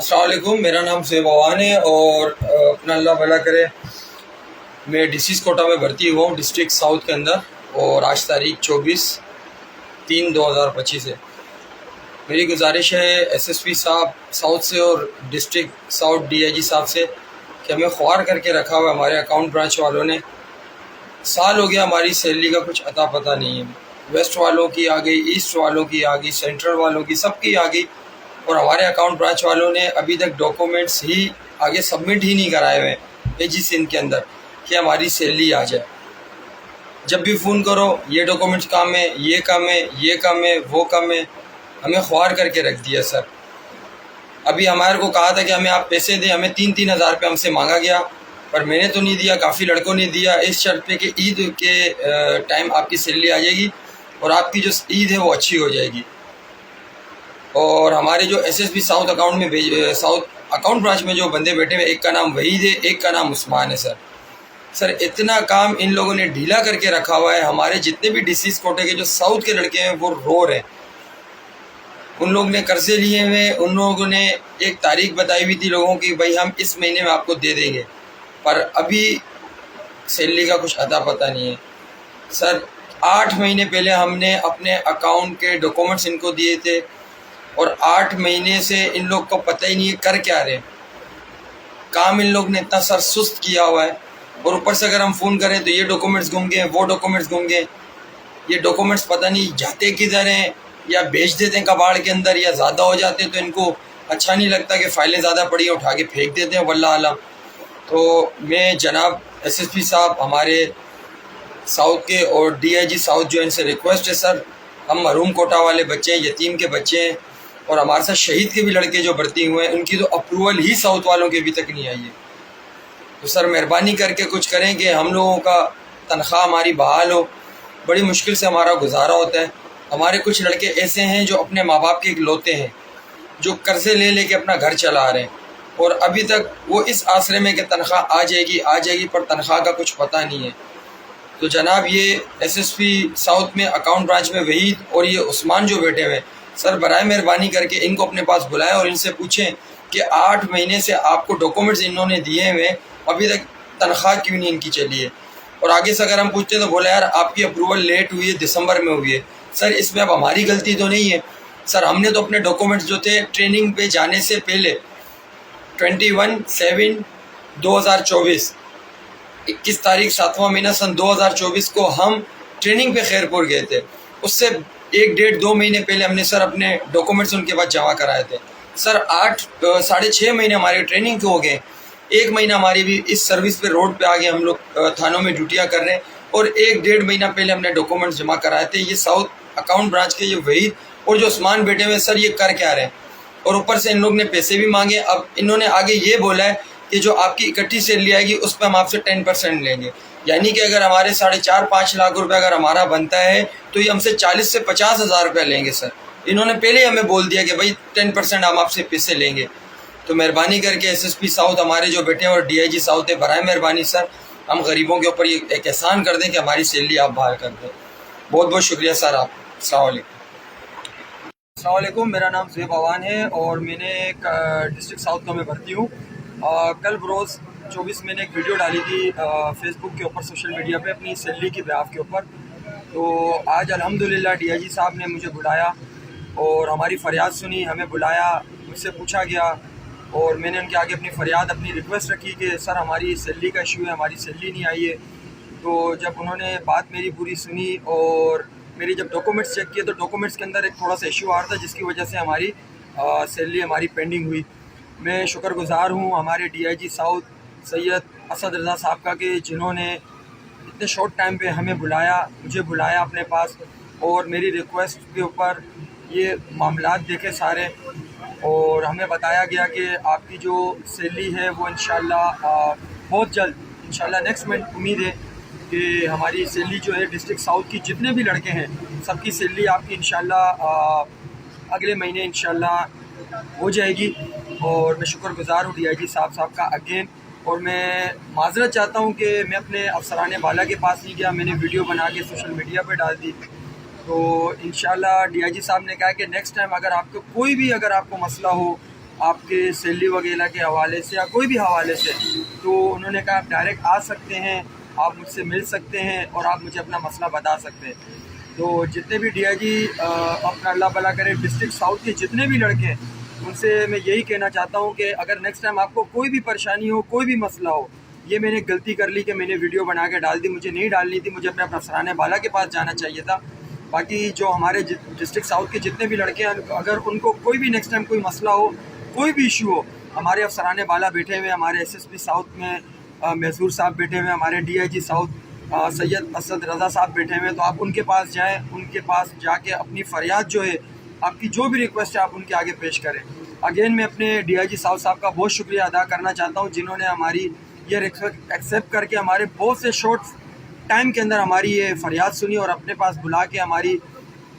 अस्सलाम वालेकुम, मेरा नाम ज़ेब अवान है और अपना अल्लाह भला करे। मैं डिसीज़ कोटा में भर्ती हुआ हूँ डिस्ट्रिक्ट साउथ के अंदर और आज तारीख 24/3/2025 है। मेरी गुजारिश है एसएसपी साहब साउथ से और डिस्ट्रिक्ट साउथ डीआईजी साहब से कि हमें ख्वार करके रखा हुआ हमारे अकाउंट ब्रांच वालों ने। साल हो गया हमारी सैलरी का कुछ अता पता नहीं है। वेस्ट वालों की आ गई, ईस्ट वालों की आ गई, सेंट्रल वालों की, सबकी आ गई और हमारे अकाउंट ब्रांच वालों ने अभी तक डॉक्यूमेंट्स ही आगे सबमिट ही नहीं कराए हुए एजी सिंध के अंदर कि हमारी सैलरी आ जाए। जब भी फ़ोन करो ये डॉक्यूमेंट्स काम है, ये काम है, ये काम है, वो काम है, हमें ख्वार करके रख दिया सर। अभी हमारे को कहा था कि हमें आप पैसे दें, हमें 3-3 हज़ार रुपये हमसे मांगा गया पर मैंने तो नहीं दिया, काफ़ी लड़कों ने दिया इस शर्त पे कि ईद के टाइम आपकी सैलरी आ जाएगी और आपकी जो ईद है वो अच्छी हो जाएगी। और हमारे जो एसएसपी साउथ अकाउंट में साउथ अकाउंट ब्रांच में जो बंदे बैठे हुए, एक का नाम वहीद है, एक का नाम उस्मान है सर इतना काम इन लोगों ने ढीला करके रखा हुआ है। हमारे जितने भी डिसीज कोटे के जो साउथ के लड़के हैं वो रो रहे हैं। उन लोगों ने कर्जे लिए हुए, उन लोगों ने एक तारीख बताई हुई थी लोगों की, भाई हम इस महीने में आपको दे देंगे, पर अभी सैलरी का कुछ अता पता नहीं है सर। 8 महीने पहले हमने अपने अकाउंट के डॉक्यूमेंट्स इनको दिए थे और 8 महीने से इन लोग को पता ही नहीं है कर क्या रहे। काम इन लोग ने इतना सर सुस्त किया हुआ है और ऊपर से अगर हम फ़ोन करें तो ये डॉक्यूमेंट्स गुम गए, वो डॉक्यूमेंट्स गुम गए। ये डॉक्यूमेंट्स पता नहीं जाते किधर हैं, या बेच देते हैं कबाड़ के अंदर, या ज़्यादा हो जाते हैं तो इनको अच्छा नहीं लगता कि फ़ाइलें ज़्यादा पड़ी हैं, उठा के फेंक देते हैं वल्लाह आलम। तो मैं जनाब एसएसपी साहब हमारे साउथ के और डीआईजी साउथ जो इनसे रिक्वेस्ट है सर, हम महरूम कोटा वाले बच्चे हैं, यतीम के बच्चे हैं और हमारे साथ शहीद के भी लड़के जो भर्ती हुए हैं उनकी तो अप्रूवल ही साउथ वालों की अभी तक नहीं आई है। तो सर मेहरबानी करके कुछ करें कि हम लोगों का तनख्वाह हमारी बहाल हो। बड़ी मुश्किल से हमारा गुजारा होता है। हमारे कुछ लड़के ऐसे हैं जो अपने माँ बाप के इकलौते हैं, जो कर्जे ले लेके अपना घर चला रहे हैं और अभी तक वो इस आसरे में कि तनख्वाह आ जाएगी पर तनख्वाह का कुछ पता नहीं है। तो जनाब ये एसएसपी साउथ में अकाउंट ब्रांच में वहीद और ये उस्मान जो बैठे हुए हैं सर, बराए मेहरबानी करके इनको अपने पास बुलाएं और इनसे पूछें कि 8 महीने से आपको डॉक्यूमेंट्स इन्होंने दिए हुए अभी तक तनख्वाह क्यों नहीं इनकी चली है। और आगे से अगर हम पूछते हैं तो बोला यार आपकी अप्रूवल लेट हुई है, दिसंबर में हुई है। सर इसमें अब हमारी गलती तो नहीं है सर, हमने तो अपने डॉक्यूमेंट्स जो थे ट्रेनिंग पे जाने से पहले 21/7/2024 21 तारीख 7वां महीना सन 2024 को हम ट्रेनिंग पे खैरपुर गए थे। उससे 1-1.5-2 महीने पहले हमने सर अपने डॉक्यूमेंट्स उनके पास जमा कराए थे। सर 6.5 महीने हमारे ट्रेनिंग के हो गए, 1 महीना हमारी भी इस सर्विस पे रोड पे आगे हम लोग थानों में ड्यूटियाँ कर रहे हैं और 1-1.5 महीना पहले हमने डॉक्यूमेंट्स जमा कराए थे। ये साउथ अकाउंट ब्रांच के ये वहीद और जो उस्मान बैठे हुए सर ये कर क्या रहे हैं और ऊपर से इन लोग ने पैसे भी मांगे। अब इन्होंने आगे ये बोला है कि जो आपकी इकट्ठी सैलरी आएगी उस पर हम आपसे 10% लेंगे, यानी कि अगर हमारे 4.5-5 लाख रुपए अगर हमारा बनता है तो ये हमसे 40 से 50 हज़ार रुपये लेंगे सर। इन्होंने पहले ही हमें बोल दिया कि भाई 10% हम आपसे पैसे लेंगे। तो मेहरबानी करके एसएसपी साउथ हमारे जो बैठे हैं और डीआईजी साउथ है, बराए मेहरबानी सर हम गरीबों के ऊपर ये एक एहसान कर दें कि हमारी सैलरी आप बाहर कर दें। बहुत बहुत शुक्रिया सर आप। अस्सलाम वालेकुम, मेरा नाम ज़ेब अवान है और मैंने डिस्ट्रिक्ट साउथ का मैं भर्ती हूँ। कल बरोज़ 24 मैंने एक वीडियो डाली थी फेसबुक के ऊपर, सोशल मीडिया पे अपनी सैलरी की ब्याफ के ऊपर। तो आज अल्हम्दुलिल्लाह डीआईजी साहब ने मुझे बुलाया और हमारी फ़रियाद सुनी, हमें बुलाया, मुझसे पूछा गया और मैंने उनके आगे अपनी फ़रियाद अपनी रिक्वेस्ट रखी कि सर हमारी सैलरी का इशू है, हमारी सैलरी नहीं आई है। तो जब उन्होंने बात मेरी पूरी सुनी और मेरी जब डॉक्यूमेंट्स चेक किए तो डॉक्यूमेंट्स के अंदर एक थोड़ा सा इशू आ रहा था जिसकी वजह से हमारी सैलरी हमारी पेंडिंग हुई। मैं शुक्रगुज़ार हूँ हमारे डीआईजी साउथ सैयद असद रज़ा साहब का कि जिन्होंने इतने शॉर्ट टाइम पे हमें बुलाया, मुझे बुलाया अपने पास और मेरी रिक्वेस्ट के ऊपर ये मामलात देखे सारे और हमें बताया गया कि आपकी जो सैलरी है वो इंशाल्लाह बहुत जल्द इंशाल्लाह नेक्स्ट मंथ उम्मीद है कि हमारी सैलरी जो है डिस्ट्रिक्ट साउथ की जितने भी लड़के हैं सबकी सैलरी आपकी इंशाल्लाह अगले महीने इंशाल्लाह हो जाएगी। और मैं शुक्रगुज़ार हूँ डीआईजी साहब का अगेन। और मैं माजरत चाहता हूँ कि मैं अपने अफसरान बाला के पास नहीं गया, मैंने वीडियो बना के सोशल मीडिया पे डाल दी। तो इंशाल्लाह डीआईजी साहब ने कहा कि नेक्स्ट टाइम अगर आपको कोई भी अगर आपको मसला हो, आपके सैलरी वगैरह के हवाले से या कोई भी हवाले से, तो उन्होंने कहा आप डायरेक्ट आ सकते हैं, आप मुझसे मिल सकते हैं और आप मुझे अपना मसला बता सकते हैं। तो जितने भी डीआईजी अपना अल्लाह भला करे डिस्ट्रिक्ट साउथ के जितने भी लड़के हैं, उनसे मैं यही कहना चाहता हूँ कि अगर नेक्स्ट टाइम आपको कोई भी परेशानी हो, कोई भी मसला हो, ये मैंने गलती कर ली कि मैंने वीडियो बना के डाल दी, मुझे नहीं डालनी थी, मुझे अपने अफसरान बाला के पास जाना चाहिए था। बाकी जो हमारे डिस्ट्रिक्ट साउथ के जितने भी लड़के हैं, अगर उनको कोई भी नेक्स्ट टाइम कोई मसला हो, कोई भी इशू हो, हमारे अफसरान बाला बैठे हुए, हमारे SSP साउथ में महसूर साहब बैठे हुए, हमारे DIG साउथ सैयद असद रज़ा साहब बैठे हुए हैं, तो आप उनके पास जाएँ, उनके पास जाके अपनी फ़रियाद जो है, आपकी जो भी रिक्वेस्ट है आप उनके आगे पेश करें। अगेन मैं अपने DIG साहब का बहुत शुक्रिया अदा करना चाहता हूँ, जिन्होंने हमारी ये रिक्वेस्ट एक्सेप्ट करके हमारे बहुत से शॉर्ट टाइम के अंदर हमारी ये फ़रियाद सुनी और अपने पास बुला के हमारी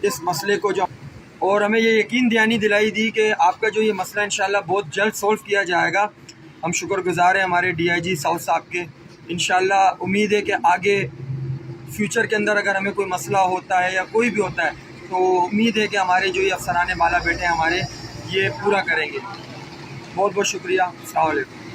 इस मसले को जो, और हमें ये यकीन दिलाई दी कि आपका जो ये मसला इंशाल्लाह बहुत जल्द सॉल्व किया जाएगा। हम शुक्रगुज़ार हैं हमारे DIG साउथ साहब के। इंशाल्लाह उम्मीद है कि आगे फ्यूचर के अंदर अगर हमें कोई मसला होता है या कोई भी होता है, तो उम्मीद है कि हमारे जो ये अफसरान बाला बैठे हैं हमारे, ये पूरा करेंगे। बहुत बहुत शुक्रिया। अस्सलाम वालेकुम।